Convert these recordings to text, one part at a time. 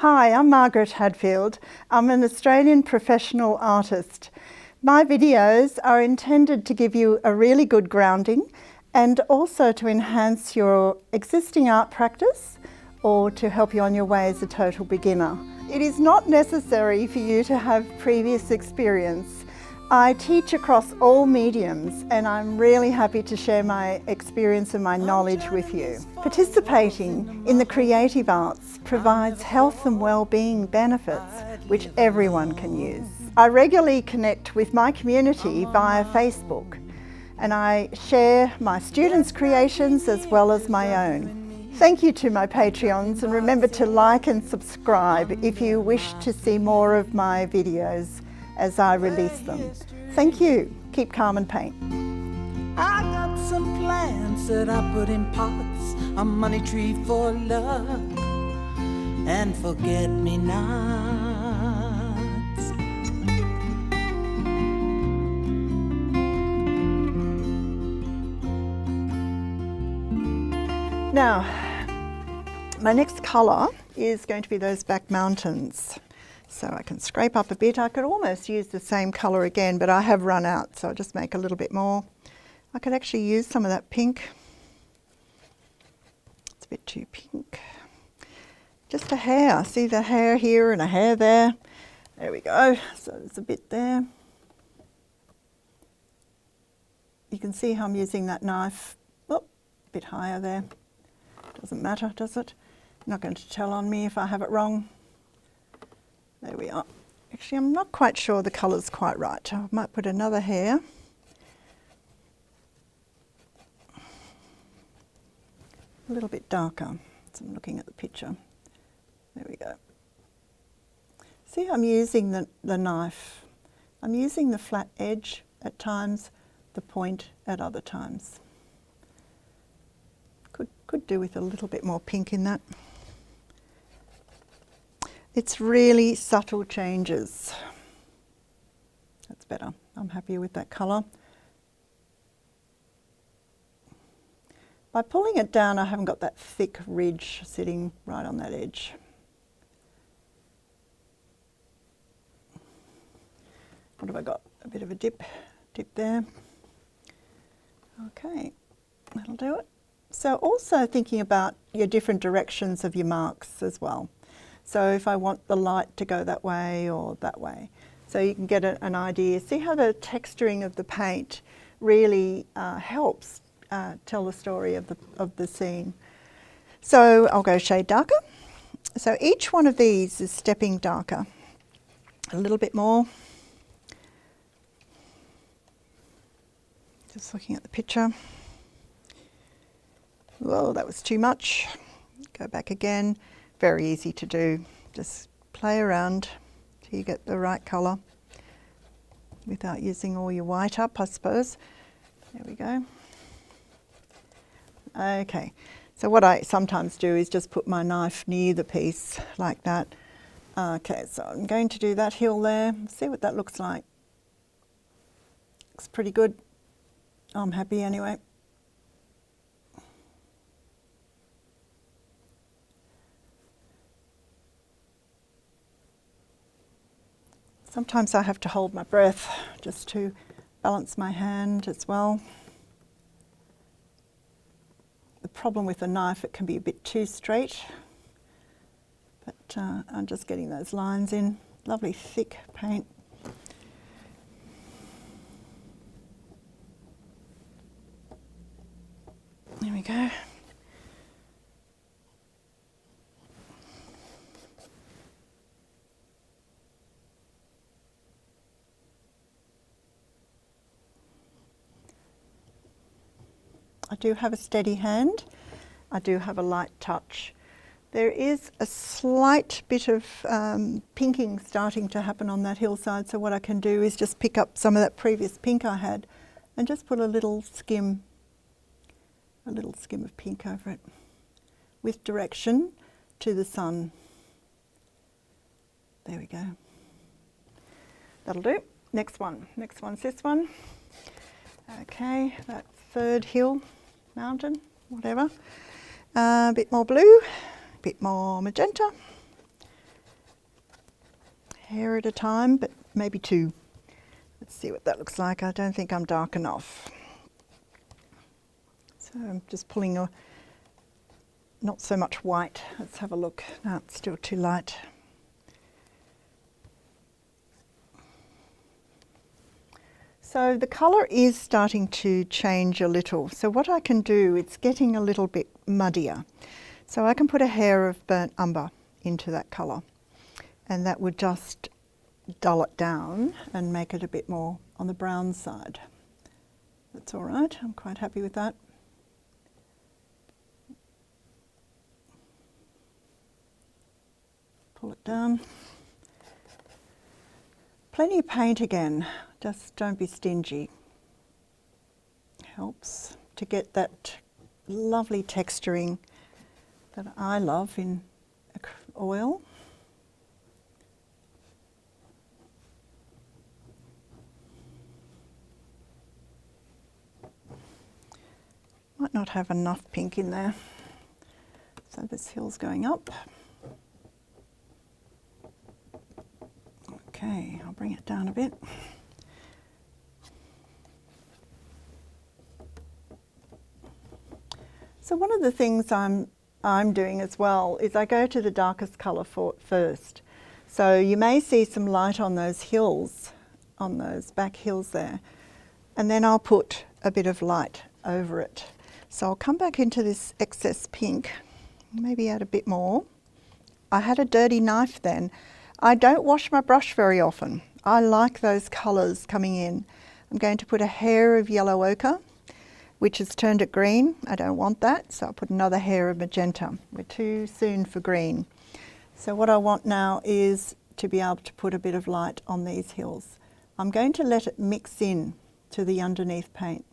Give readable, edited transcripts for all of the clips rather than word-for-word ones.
Hi, I'm Margaret Hadfield. I'm an Australian professional artist. My videos are intended to give you a really good grounding and also to enhance your existing art practice or to help you on your way as a total beginner. It is not necessary for you to have previous experience. I teach across all mediums and I'm really happy to share my experience and my knowledge with you. Participating in the creative arts provides health and well-being benefits which everyone can use. I regularly connect with my community via Facebook and I share my students' creations as well as my own. Thank you to my Patreons, and remember to like and subscribe if you wish to see more of my videos as I release them. Thank you. Keep calm and paint. I got some plants that I put in pots, a money tree for luck and forget-me-nots. Now, my next colour is going to be those back mountains. So I can scrape up a bit. I could almost use the same colour again, but I have run out, so I'll just make a little bit more. I could actually use some of that pink. It's a bit too pink. Just a hair. See the hair here and a hair there. There we go. So there's a bit there. You can see how I'm using that knife. Oh, a bit higher there. Doesn't matter, does it? Not going to tell on me if I have it wrong. There we are. Actually, I'm not quite sure the colour's quite right. I might put another hair. A little bit darker. So I'm looking at the picture. There we go. See, I'm using the knife. I'm using the flat edge at times, the point at other times. Could do with a little bit more pink in that. It's really subtle changes. That's better. I'm happier with that colour. By pulling it down, I haven't got that thick ridge sitting right on that edge. What have I got? A bit of a dip there. Okay, that'll do it. So also thinking about your different directions of your marks as well. So if I want the light to go that way or that way. So you can get an idea. See how the texturing of the paint really helps tell the story of the scene. So I'll go shade darker. So each one of these is stepping darker. A little bit more. Just looking at the picture. Whoa, that was too much. Go back again. Very easy to do. Just play around till you get the right colour without using all your white up, I suppose. There we go. Okay, so what I sometimes do is just put my knife near the piece like that. Okay, so I'm going to do that hill there. See what that looks like. Looks pretty good. I'm happy anyway. Sometimes I have to hold my breath just to balance my hand as well. The problem with a knife, it can be a bit too straight, but I'm just getting those lines in. Lovely thick paint. There we go. I do have a steady hand. I do have a light touch. There is a slight bit of pinking starting to happen on that hillside, so what I can do is just pick up some of that previous pink I had and just put a little skim of pink over it with direction to the sun. There we go. That'll do. Next one. Next one's this one. Okay, that third hill, mountain, whatever. A bit more blue, a bit more magenta. hair at a time, but maybe 2. Let's see what that looks like. I don't think I'm dark enough. So I'm just pulling not so much white. Let's have a look. No, it's still too light. So the colour is starting to change a little. So what I can do, it's getting a little bit muddier. So I can put a hair of burnt umber into that colour, and that would just dull it down and make it a bit more on the brown side. That's all right. I'm quite happy with that. Pull it down. Plenty of paint again. Just don't be stingy. Helps to get that lovely texturing that I love in oil. Might not have enough pink in there. So this hill's going up. Okay, I'll bring it down a bit. So one of the things I'm doing as well is I go to the darkest colour first. So you may see some light on those hills, on those back hills there, and then I'll put a bit of light over it. So I'll come back into this excess pink, maybe add a bit more. I had a dirty knife then. I don't wash my brush very often. I like those colours coming in. I'm going to put a hair of yellow ochre, which has turned it green. I don't want that, so I'll put another hair of magenta. We're too soon for green. So what I want now is to be able to put a bit of light on these hills. I'm going to let it mix in to the underneath paint.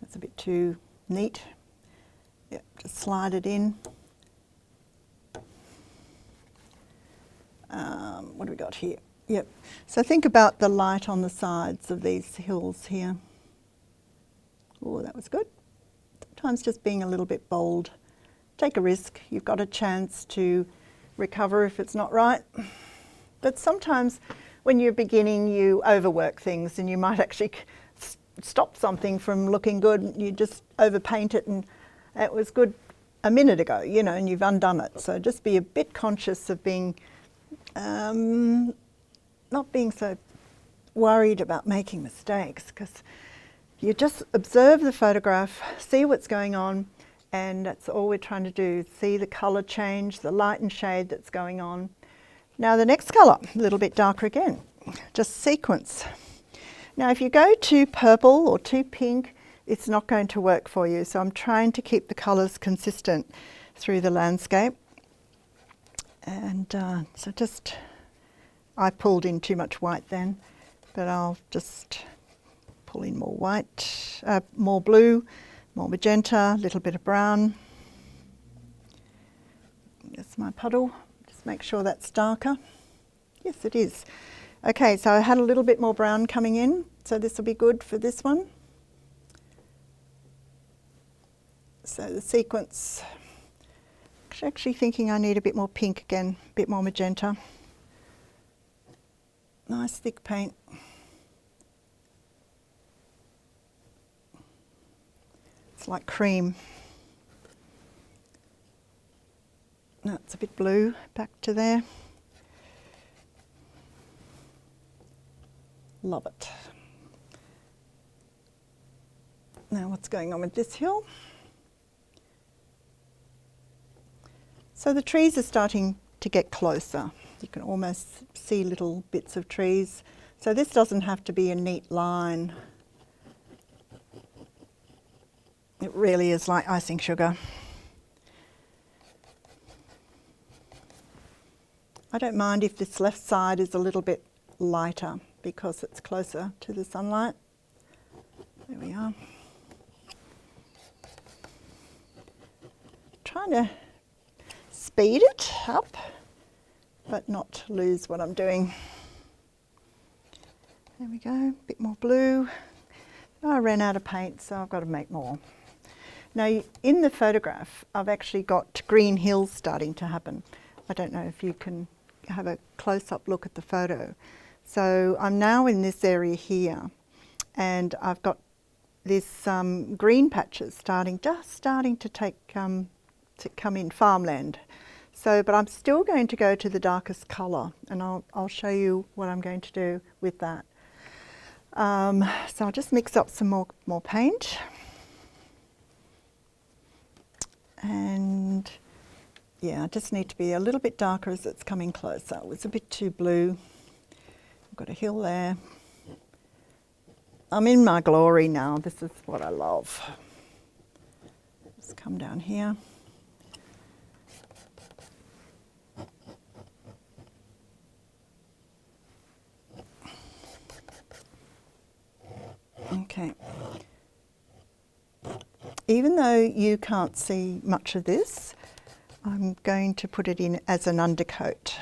That's a bit too neat. Yep, just slide it in. What do we got here? Yep. So think about the light on the sides of these hills here. Oh, that was good. Sometimes just being a little bit bold. Take a risk. You've got a chance to recover if it's not right. But sometimes when you're beginning, you overwork things and you might actually stop something from looking good. You just overpaint it and it was good a minute ago, you know, and you've undone it. So just be a bit conscious of being, not being so worried about making mistakes, because you just observe the photograph, see what's going on, and that's all we're trying to do, see the colour change, the light and shade that's going on. Now the next colour, a little bit darker again, just sequence. Now if you go too purple or too pink, it's not going to work for you, so I'm trying to keep the colours consistent through the landscape. And so just, I pulled in too much white then, but I'll just pull in more white, more blue, more magenta, a little bit of brown. That's my puddle. Just make sure that's darker. Yes, it is. Okay, so I had a little bit more brown coming in, so this will be good for this one. So the sequence, actually thinking I need a bit more pink again, a bit more magenta. Nice thick paint. It's like cream. No, it's a bit blue, back to there. Love it. Now what's going on with this hill? So the trees are starting to get closer. You can almost see little bits of trees. So this doesn't have to be a neat line. It really is like icing sugar. I don't mind if this left side is a little bit lighter because it's closer to the sunlight. There we are. Trying to speed it up, but not lose what I'm doing. There we go, a bit more blue. I ran out of paint, so I've got to make more. Now, in the photograph, I've actually got green hills starting to happen. I don't know if you can have a close-up look at the photo. So I'm now in this area here, and I've got this green patches just starting to come in, farmland. So, but I'm still going to go to the darkest colour, and I'll show you what I'm going to do with that. So I'll just mix up some more paint. And yeah, I just need to be a little bit darker as it's coming closer. It was a bit too blue. I've got a hill there. I'm in my glory now. This is what I love. Just come down here. Okay. Even though you can't see much of this, I'm going to put it in as an undercoat.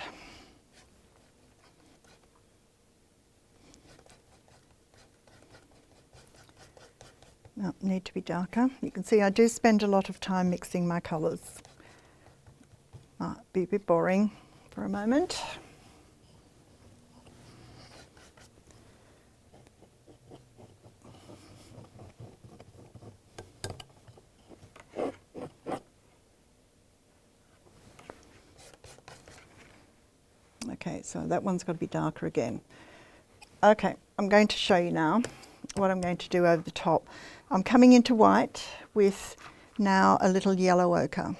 No, need to be darker. You can see I do spend a lot of time mixing my colours. Might be a bit boring for a moment. Okay, so that one's got to be darker again. Okay, I'm going to show you now what I'm going to do over the top. I'm coming into white with now a little yellow ochre.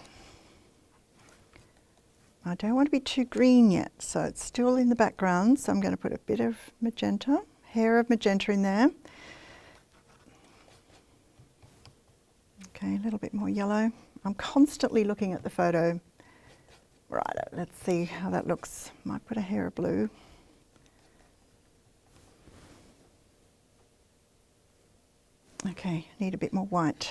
I don't want to be too green yet, so it's still in the background, so I'm going to put a bit of magenta, hair of magenta in there. Okay, a little bit more yellow. I'm constantly looking at the photo. Right, let's see how that looks. Might put a hair of blue. Okay, need a bit more white.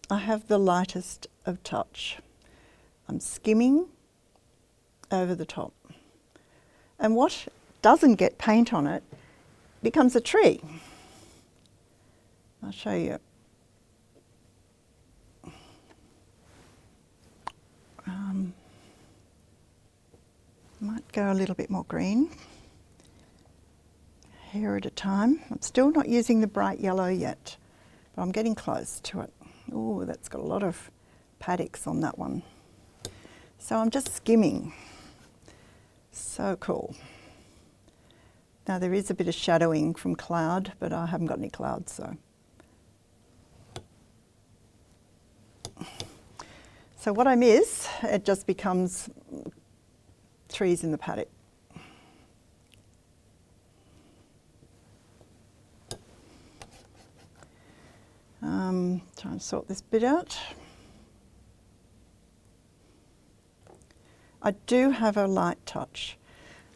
I have the lightest of touch. I'm skimming over the top. And what doesn't get paint on it becomes a tree. I'll show you. Might go a little bit more green. Hair at a time. I'm still not using the bright yellow yet, but I'm getting close to it. Oh, that's got a lot of paddocks on that one. So I'm just skimming. So cool. Now there is a bit of shadowing from cloud, but I haven't got any clouds, so. So what I miss, it just becomes trees in the paddock. Try and sort this bit out. I do have a light touch.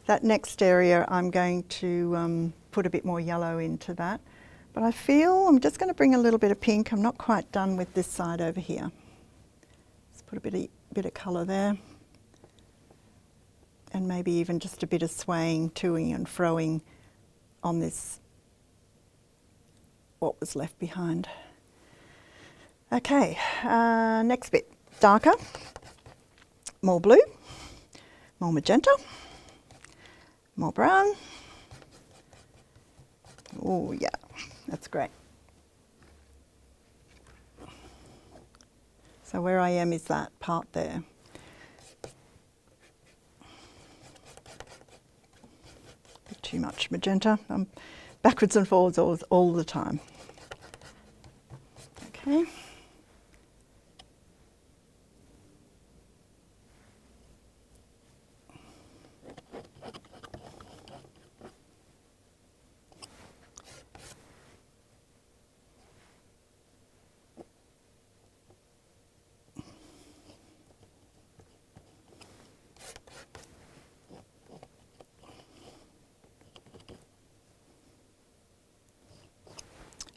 That next area I'm going to put a bit more yellow into that. But I feel I'm just going to bring a little bit of pink. I'm not quite done with this side over here. Let's put a bit of colour there. And maybe even just a bit of swaying, toing and froing on this, what was left behind. Okay, next bit, darker, more blue, more magenta, more brown. Oh yeah, that's great. So where I am is that part there. Bit too much magenta. I'm backwards and forwards all the time. Okay.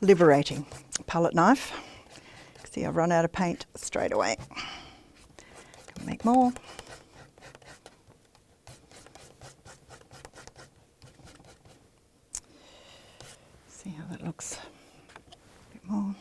Liberating. Palette knife. See, I've run out of paint straight away. Can make more. See how that looks. A bit more.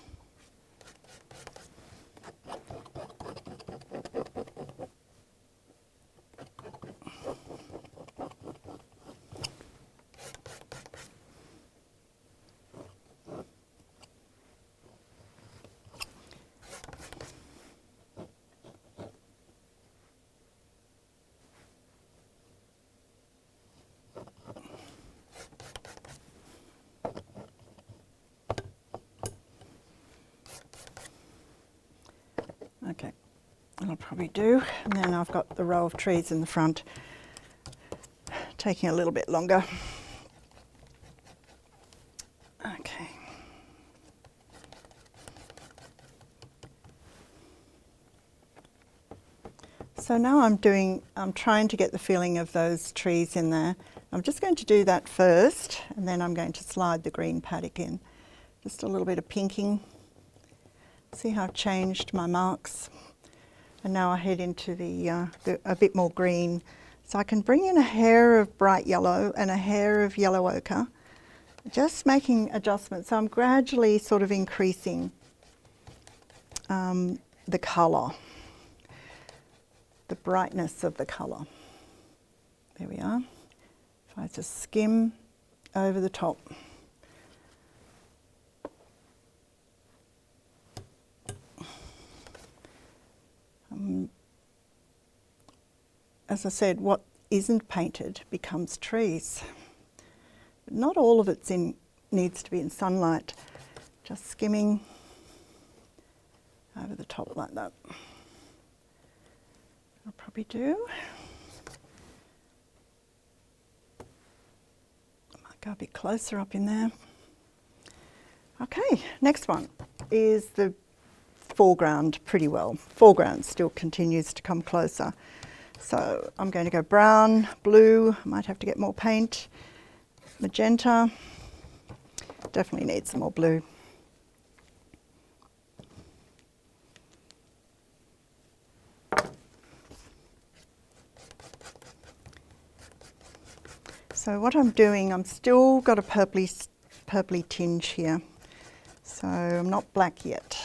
Okay, that'll probably do. And then I've got the row of trees in the front, taking a little bit longer. Okay. So now I'm trying to get the feeling of those trees in there. I'm just going to do that first, and then I'm going to slide the green paddock in. Just a little bit of pinking. See how I've changed my marks. And now I head into a bit more green. So I can bring in a hair of bright yellow and a hair of yellow ochre, just making adjustments. So I'm gradually sort of increasing the colour, the brightness of the colour. There we are. If I just skim over the top. As I said, what isn't painted becomes trees. But not all of it needs to be in sunlight. Just skimming over the top like that. I'll probably do. I might go a bit closer up in there. Okay, next one is the foreground pretty well. Foreground still continues to come closer. So I'm going to go brown, blue, might have to get more paint, magenta, definitely need some more blue. So what I'm doing, I'm still got a purpley tinge here. So I'm not black yet.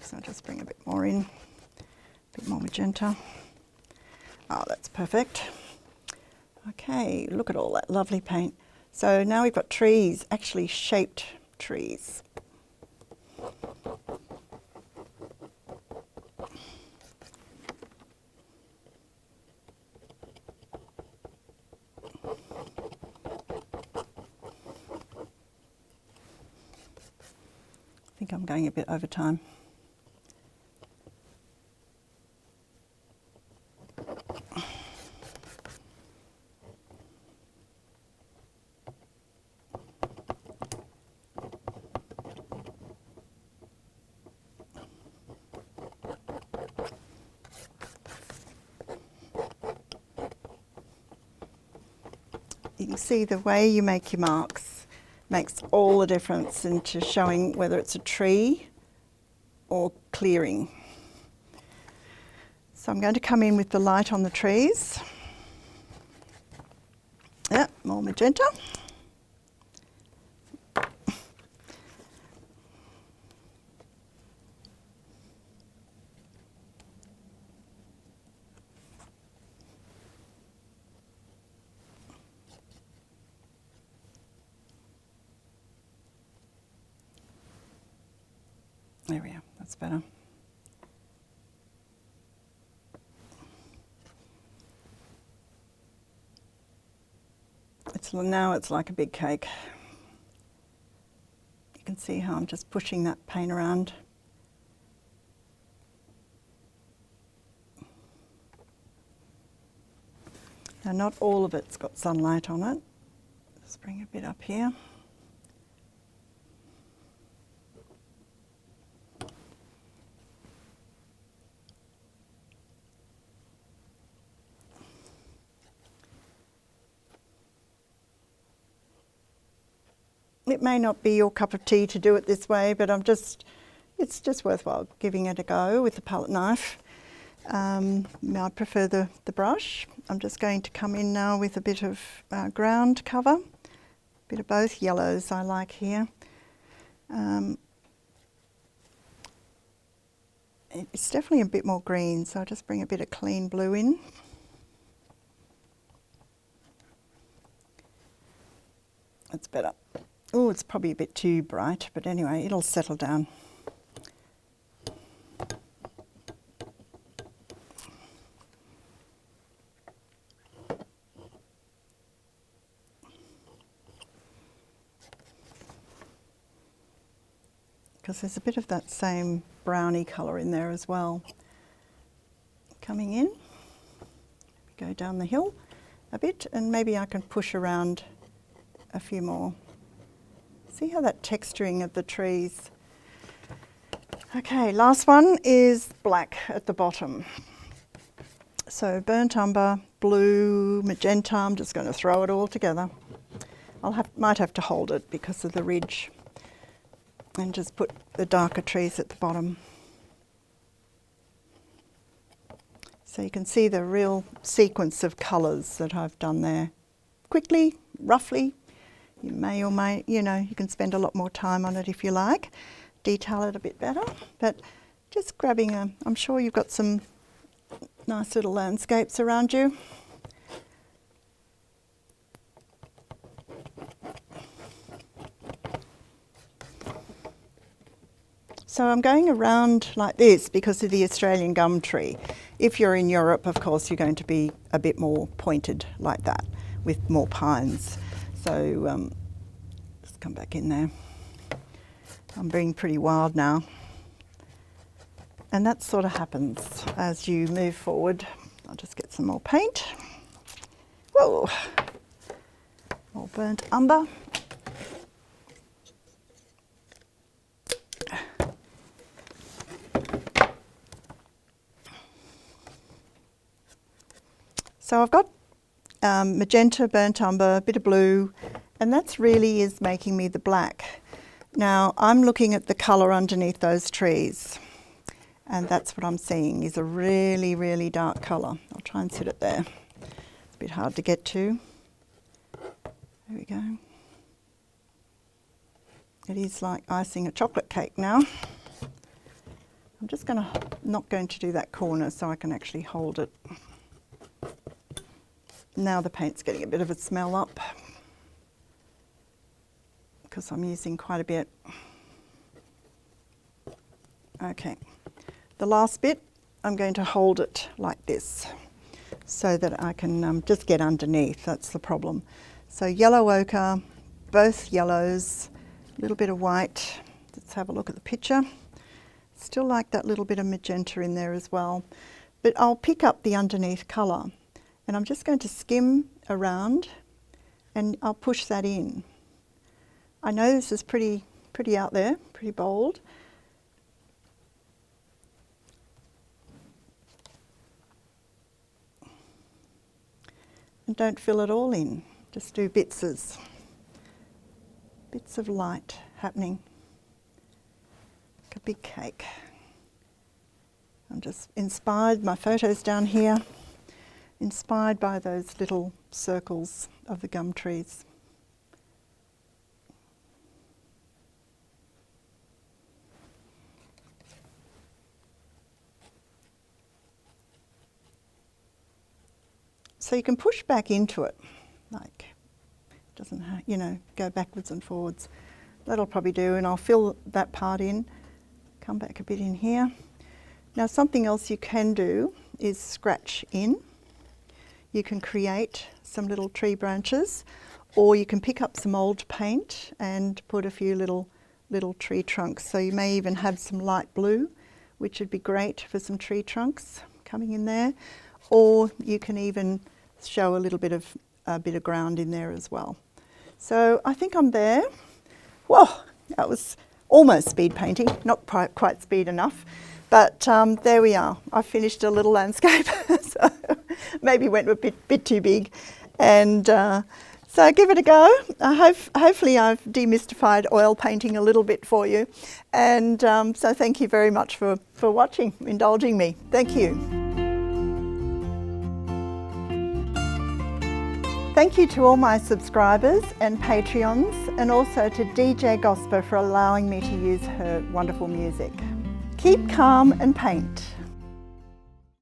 So I'll just bring a bit more in, a bit more magenta. Oh, that's perfect. Okay, look at all that lovely paint. So now we've got trees, actually shaped trees. I think I'm going a bit over time. You can see the way you make your marks makes all the difference into showing whether it's a tree or clearing. So I'm going to come in with the light on the trees. Yeah, more magenta. There we are, that's better. Now it's like a big cake. You can see how I'm just pushing that paint around. Now not all of it's got sunlight on it. Just bring a bit up here. It may not be your cup of tea to do it this way, but it's just worthwhile giving it a go with the palette knife. I prefer the brush. I'm just going to come in now with a bit of ground cover, a bit of both yellows I like here. It's definitely a bit more green, so I'll just bring a bit of clean blue in. That's better. Oh, it's probably a bit too bright, but anyway, it'll settle down. Because there's a bit of that same browny colour in there as well. coming in. Go down the hill a bit, and maybe I can push around a few more. See how that texturing of the trees. Okay, last one is black at the bottom. So burnt umber, blue, magenta, I'm just going to throw it all together. Might have to hold it because of the ridge, and just put the darker trees at the bottom. So you can see the real sequence of colours that I've done there. Quickly, roughly, you may or may, you can spend a lot more time on it if you like, detail it a bit better, but just grabbing I'm sure you've got some nice little landscapes around you. So I'm going around like this because of the Australian gum tree. If you're in Europe, of course, you're going to be a bit more pointed like that with more pines. So just come back in there. I'm being pretty wild now. And that sort of happens as you move forward. I'll just get some more paint. Whoa, more burnt umber. So I've got magenta, burnt umber, a bit of blue, and that's really is making me the black. Now I'm looking at the colour underneath those trees, and that's what I'm seeing is a really, really dark colour. I'll try and sit it there. It's a bit hard to get to. There we go. It is like icing a chocolate cake now. I'm just not going to do that corner so I can actually hold it. Now the paint's getting a bit of a smell up because I'm using quite a bit. Okay, the last bit, I'm going to hold it like this so that I can just get underneath. That's the problem. So yellow ochre, both yellows, a little bit of white. Let's have a look at the picture. Still like that little bit of magenta in there as well, but I'll pick up the underneath colour. And I'm just going to skim around and I'll push that in. I know this is pretty out there, pretty bold. And don't fill it all in, just do bits of light happening. Like a big cake. I'm just inspired, my photo's down here. Inspired by those little circles of the gum trees. So you can push back into it, like it doesn't, go backwards and forwards. That'll probably do, and I'll fill that part in. Come back a bit in here. Now something else you can do is scratch in. You can create some little tree branches, or you can pick up some old paint and put a few little tree trunks. So you may even have some light blue, which would be great for some tree trunks coming in there. Or you can even show a bit of ground in there as well. So I think I'm there. Whoa, that was almost speed painting, not quite speed enough. But there we are. I finished a little landscape, so maybe went a bit too big. And so give it a go. Hopefully I've demystified oil painting a little bit for you. And so thank you very much for watching, indulging me. Thank you. Thank you to all my subscribers and Patreons, and also to DJ Gosper for allowing me to use her wonderful music. Keep calm and paint.